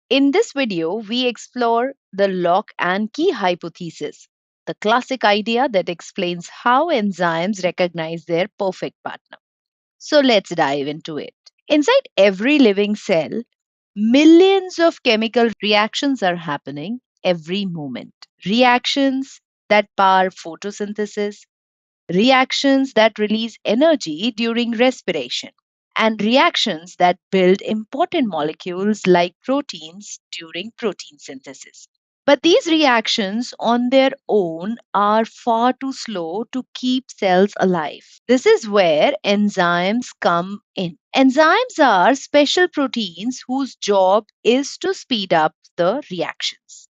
In this video, we explore the lock and key hypothesis, the classic idea that explains how enzymes recognize their perfect partner. So let's dive into it. Inside every living cell, millions of chemical reactions are happening every moment. Reactions that power photosynthesis, reactions that release energy during respiration, and reactions that build important molecules like proteins during protein synthesis. But these reactions on their own are far too slow to keep cells alive. This is where enzymes come in. Enzymes are special proteins whose job is to speed up the reactions.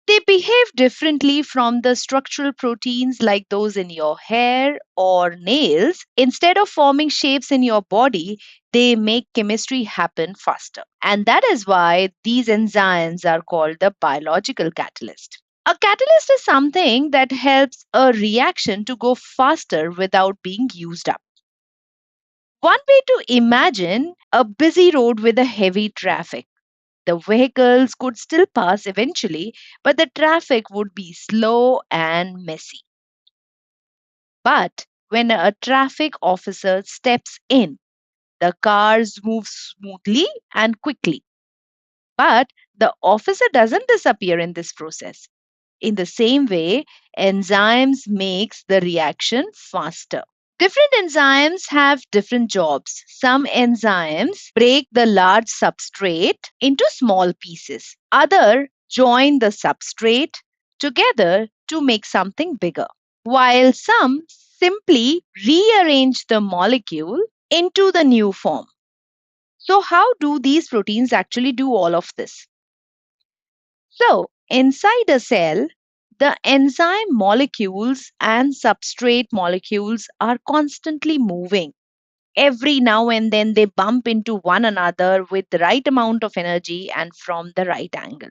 They behave differently from the structural proteins like those in your hair or nails. Instead of forming shapes in your body, they make chemistry happen faster. And that is why these enzymes are called the biological catalyst. A catalyst is something that helps a reaction to go faster without being used up. One way to imagine a busy road with a heavy traffic. The vehicles could still pass eventually, but the traffic would be slow and messy. But when a traffic officer steps in, the cars move smoothly and quickly. But the officer doesn't disappear in this process. In the same way, enzymes makes the reaction faster. Different enzymes have different jobs. Some enzymes break the large substrate into small pieces. Other join the substrate together to make something bigger. While some simply rearrange the molecule into the new form. So how do these proteins actually do all of this? So, inside a cell, the enzyme molecules and substrate molecules are constantly moving. Every now and then they bump into one another with the right amount of energy and from the right angle.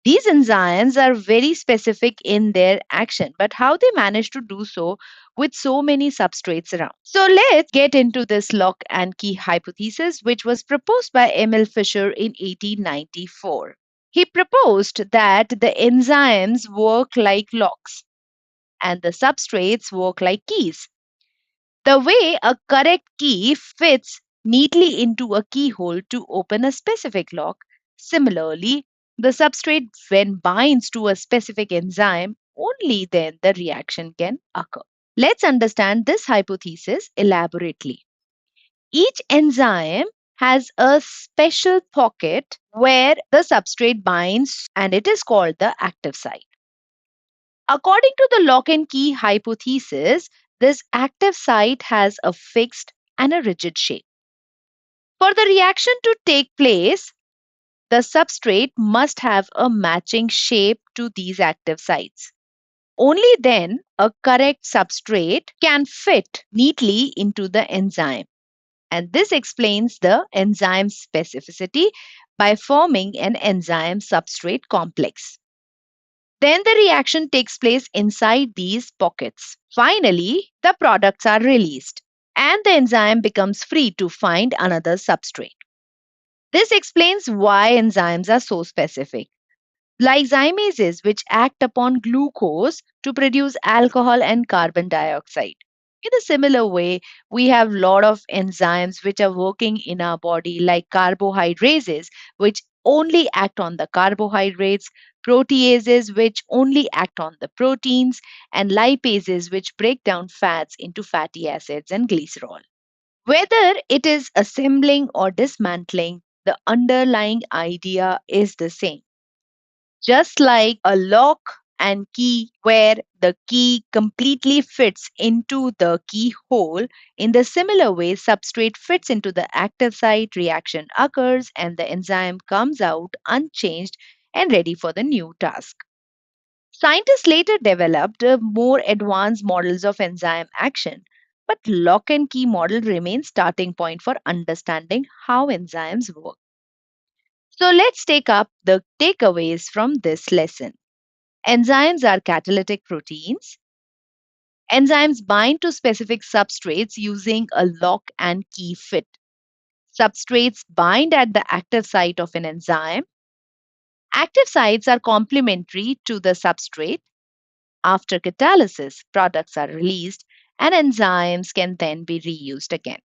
These enzymes are very specific in their action, but how they manage to do so with so many substrates around. So let's get into this lock and key hypothesis, which was proposed by Emil Fischer in 1894. He proposed that the enzymes work like locks and the substrates work like keys. The way a correct key fits neatly into a keyhole to open a specific lock, similarly, the substrate, when binds to a specific enzyme, only then the reaction can occur. Let's understand this hypothesis elaborately. Each enzyme has a special pocket where the substrate binds, and it is called the active site. According to the lock and key hypothesis, this active site has a fixed and a rigid shape. For the reaction to take place, the substrate must have a matching shape to these active sites. Only then a correct substrate can fit neatly into the enzyme. And this explains the enzyme specificity by forming an enzyme substrate complex. Then the reaction takes place inside these pockets. Finally, the products are released and the enzyme becomes free to find another substrate. This explains why enzymes are so specific. Lysozymases, which act upon glucose to produce alcohol and carbon dioxide. In a similar way, we have a lot of enzymes which are working in our body, like carbohydrases, which only act on the carbohydrates, proteases, which only act on the proteins, and lipases, which break down fats into fatty acids and glycerol. Whether it is assembling or dismantling, the underlying idea is the same. Just like a lock and key where the key completely fits into the keyhole, in the similar way, substrate fits into the active site, reaction occurs, and the enzyme comes out unchanged and ready for the new task. Scientists later developed more advanced models of enzyme action, but lock and key model remains starting point for understanding how enzymes work. So let's take up the takeaways from this lesson. Enzymes are catalytic proteins. Enzymes bind to specific substrates using a lock and key fit. Substrates bind at the active site of an enzyme. Active sites are complementary to the substrate. After catalysis, products are released and enzymes can then be reused again.